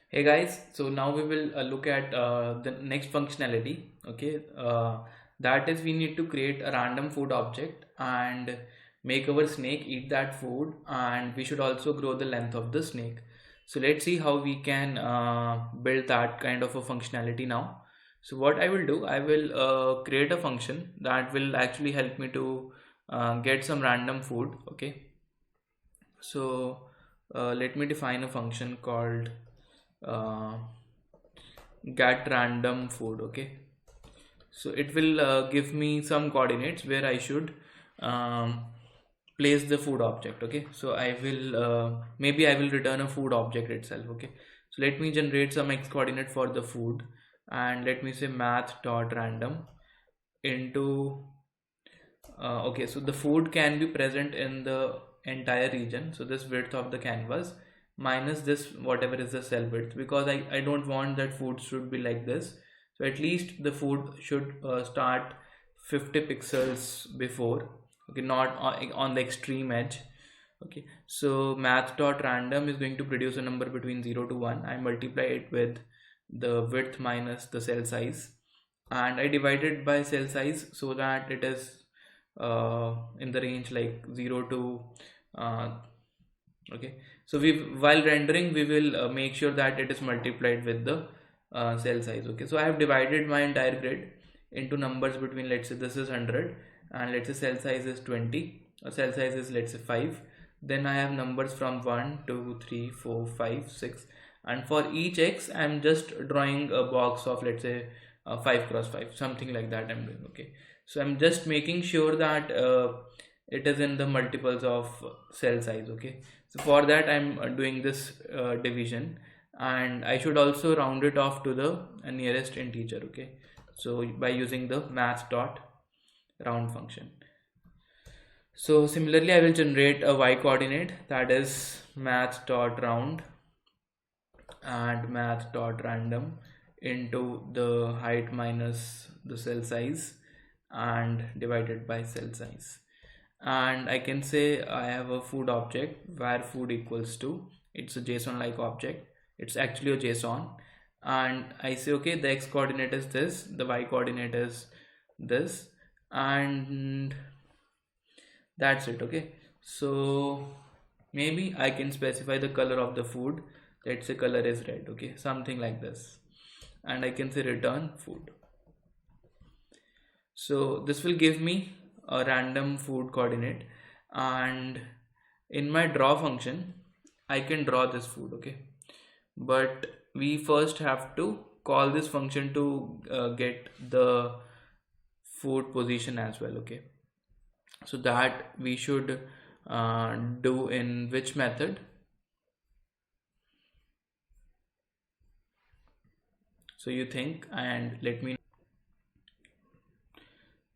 Hey guys, so now we will look at the next functionality. Okay, that is we need to create a random food object and make our snake eat that food, and we should also grow the length of the snake. So let's see how we can build that kind of a functionality now. So what I will do, I will create a function that will actually help me to get some random food. Okay, so let me define a function called uh, get random food. Okay, so it will give me some coordinates where I should um, place the food object. Okay, so I will maybe I will return a food object itself. Okay, so let me generate some x coordinate for the food, and let me say math dot random into okay, so the food can be present in the entire region, so this width of the canvas minus this whatever is the cell width, because I don't want that food should be like this. So at least the food should start 50 pixels before. Okay, not on the extreme edge. Okay, so math dot random is going to produce a number between 0 to 1. I multiply it with the width minus the cell size, and I divide it by cell size so that it is in the range like 0 to uh, okay. So we, while rendering, we will make sure that it is multiplied with the cell size. Okay, so I have divided my entire grid into numbers between, let's say this is 100, and let's say cell size is 20, or cell size is, let's say, 5. Then I have numbers from 1 2 3 4 5 6, and for each x I'm just drawing a box of, let's say, 5 cross 5, something like that I'm doing. Okay, so I'm just making sure that it is in the multiples of cell size. Okay, so for that I'm doing this division, and I should also round it off to the nearest integer. Okay, so by using the math dot round function. So similarly I will generate a y coordinate, that is math dot round and math dot random into the height minus the cell size and divided by cell size. And I can say I have a food object where food equals to, it's a JSON like object, it's actually a JSON, and I say okay, the x coordinate is this, the y coordinate is this, and that's it. Okay, so maybe I can specify the color of the food, let's say color is red. Okay, something like this, and I can say return food. So this will give me a random food coordinate, and in my draw function I can draw this food. Okay, but we first have to call this function to get the food position as well. Okay, so that we should do in which method? So you think, and let me know.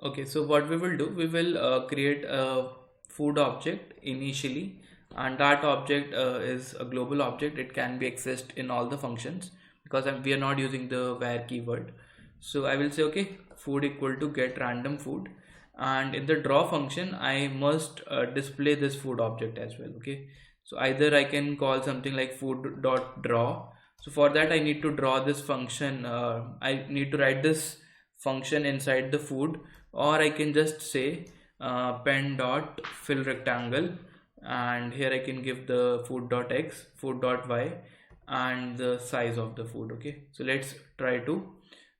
Okay, so what we will do, we will create a food object initially, and that object is a global object. It can be accessed in all the functions because we are not using the where keyword. So I will say okay, food equal to get random food, and in the draw function I must display this food object as well. Okay, so either I can call something like food dot draw. So for that I need to draw this function, I need to write this function inside the food, or I can just say pen dot fill rectangle, and here I can give the food dot x, food dot y, and the size of the food. Okay, so let's try to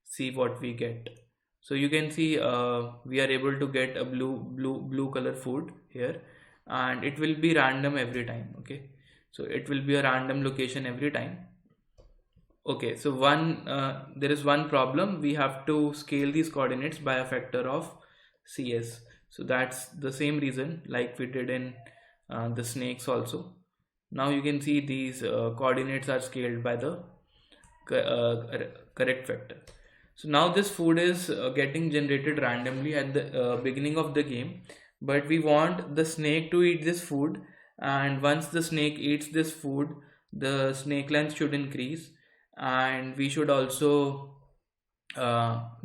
see what we get. So you can see we are able to get a blue color food here, and it will be random every time. Okay, so it will be a random location every time. Okay, so there is one problem. We have to scale these coordinates by a factor of CS. So that's the same reason like we did in the snakes also. Now you can see these coordinates are scaled by the correct factor. So now this food is getting generated randomly at the beginning of the game, but we want the snake to eat this food, and once the snake eats this food, the snake length should increase, and we should also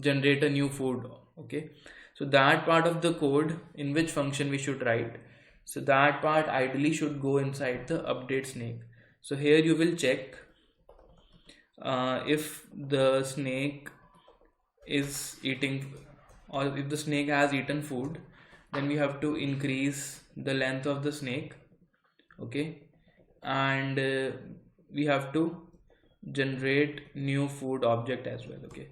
generate a new food. Okay, so that part of the code, in which function we should write, so that part ideally should go inside the update snake. So here you will check if the snake is eating, or if the snake has eaten food, then we have to increase the length of the snake. Okay, and we have to generate new food object as well. Okay,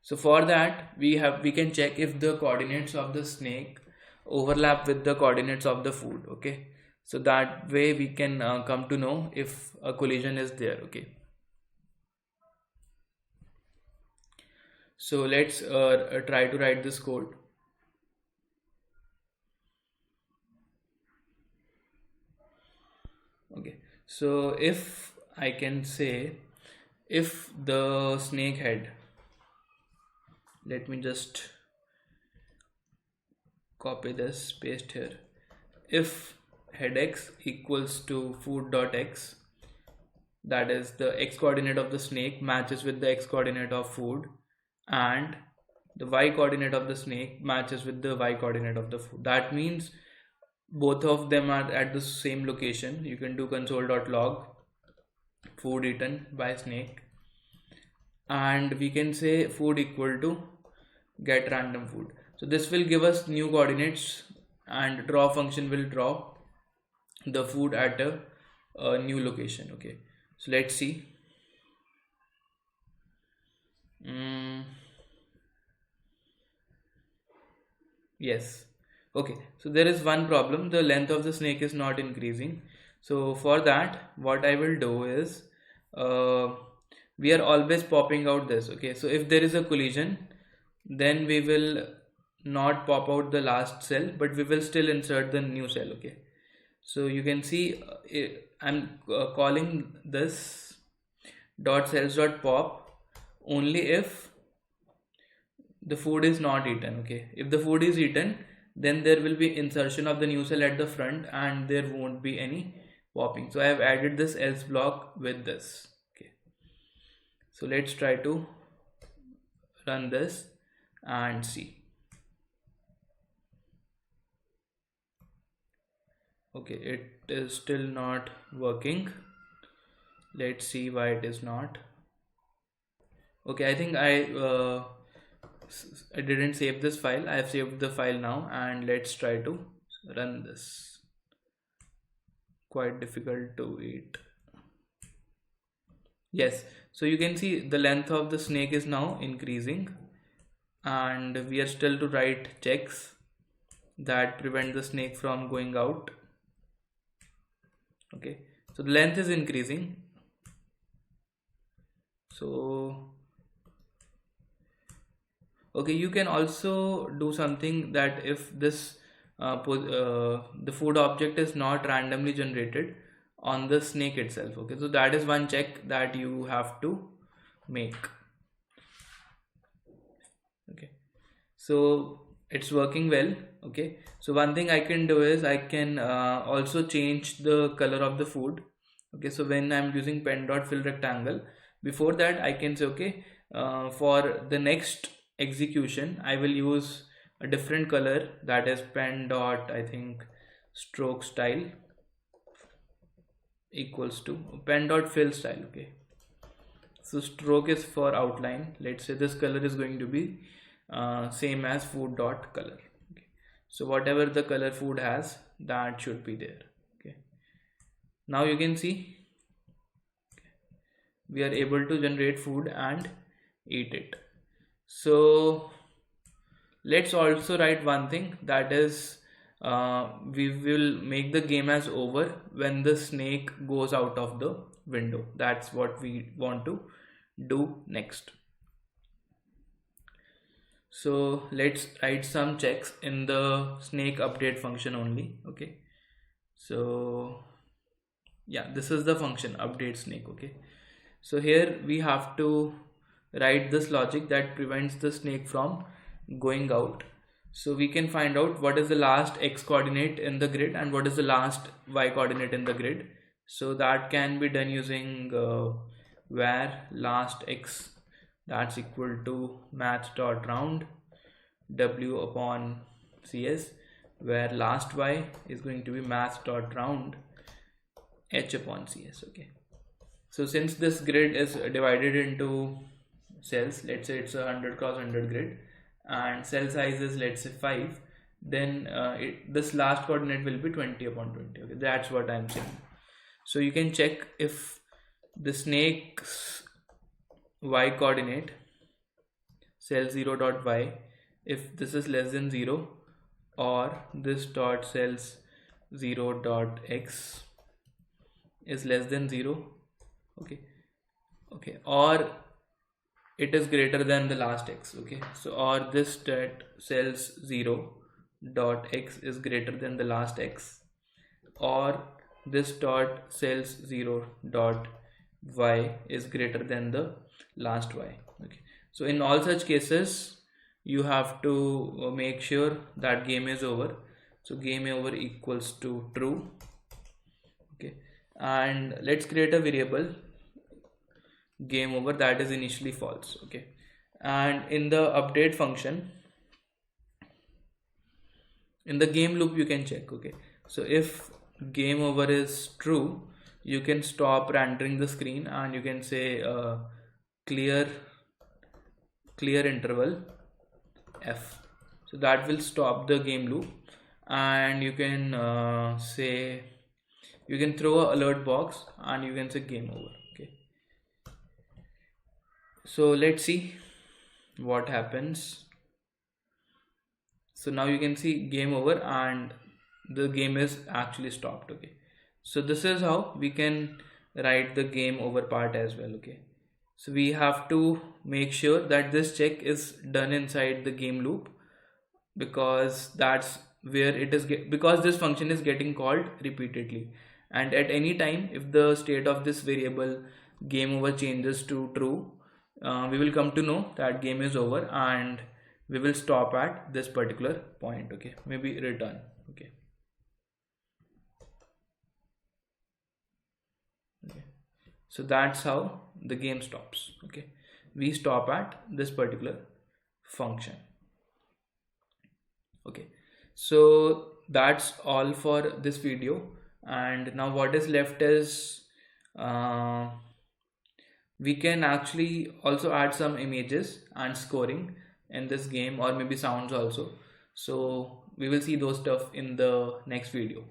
so for that we can check if the coordinates of the snake overlap with the coordinates of the food. Okay, so that way we can come to know if a collision is there. Okay, so let's try to write this code. Okay, so if I can say, if the snake head, let me just copy this, paste here. If head x equals to food dot x, that is the x coordinate of the snake matches with the x coordinate of food, and the y coordinate of the snake matches with the y coordinate of the food. That means both of them are at the same location. You can do console.log food eaten by snake, and we can say food equal to get random food. So this will give us new coordinates, and draw function will draw the food at a new location. Okay, so let's see. Yes. Okay, so there is one problem. The length of the snake is not increasing. So for that, what I will do is, uh, we are always popping out this. Okay, so if there is a collision, then we will not pop out the last cell, but we will still insert the new cell. Okay, so you can see I'm calling this dot cells dot pop only if the food is not eaten. Okay, if the food is eaten, then there will be insertion of the new cell at the front and there won't be any popping. So I have added this else block with this. Okay, so let's try to run this and see. Okay, it is still not working. Let's see why it is not. Okay, I think I didn't save this file. I have saved the file now, and let's try to run this. Quite difficult to eat. Yes, so you can see the length of the snake is now increasing, and we are still to write checks that prevent the snake from going out. Okay, so the length is increasing. So okay, you can also do something that if this the food object is not randomly generated on the snake itself. Okay, so that is one check that you have to make. Okay, so it's working well. Okay, so one thing I can do is I can also change the color of the food. Okay, so when I'm using pen dot fill rectangle, before that I can say, okay, for the next execution I will use a different color, that is pen dot, I think, stroke style equals to pen dot fill style. Okay, so stroke is for outline. Let's say this color is going to be same as food dot color. Okay, so whatever the color food has, that should be there. Okay, now you can see we are able to generate food and eat it. So let's also write one thing, that is we will make the game as over when the snake goes out of the window. That's what we want to do next. So let's write some checks in the snake update function only. Okay, so yeah, this is the function update snake. Okay, so here we have to write this logic that prevents the snake from going out. So we can find out what is the last x coordinate in the grid and what is the last y coordinate in the grid. So that can be done using where last x, that's equal to math.round w upon cs, where last y is going to be math.round h upon cs. Okay, So since this grid is divided into cells, let's say it's a 100 cross 100 grid, and cell size is, let's say, 5, then this last coordinate will be 20 upon 20. Okay, that's what I'm saying. So you can check if the snake's y coordinate, cell 0 dot y, if this is less than 0, or this dot cells 0 dot x is less than 0. Okay, or it is greater than the last x. Okay, so or this dot cells 0 dot x is greater than the last x, or this dot cells 0 dot y is greater than the last y. Okay, so in all such cases you have to make sure that game is over. So game over equals to true. Okay, and let's create a variable game over that is initially false. Okay, and in the update function, in the game loop, you can check. Okay, so if game over is true, you can stop rendering the screen and you can say clear interval f. So that will stop the game loop, and you can say, you can throw an alert box and you can say game over. Okay, so let's see what happens. So now you can see game over and the game is actually stopped. Okay, so this is how we can write the game over part as well. Okay, so we have to make sure that this check is done inside the game loop, because that's where it is because this function is getting called repeatedly, and at any time if the state of this variable game over changes to true, we will come to know that game is over and we will stop at this particular point. Okay, maybe return. Okay, so that's how the game stops. Okay, we stop at this particular function. Okay, so that's all for this video, and now what is left is we can actually also add some images and scoring in this game, or maybe sounds also. So we will see those stuff in the next video.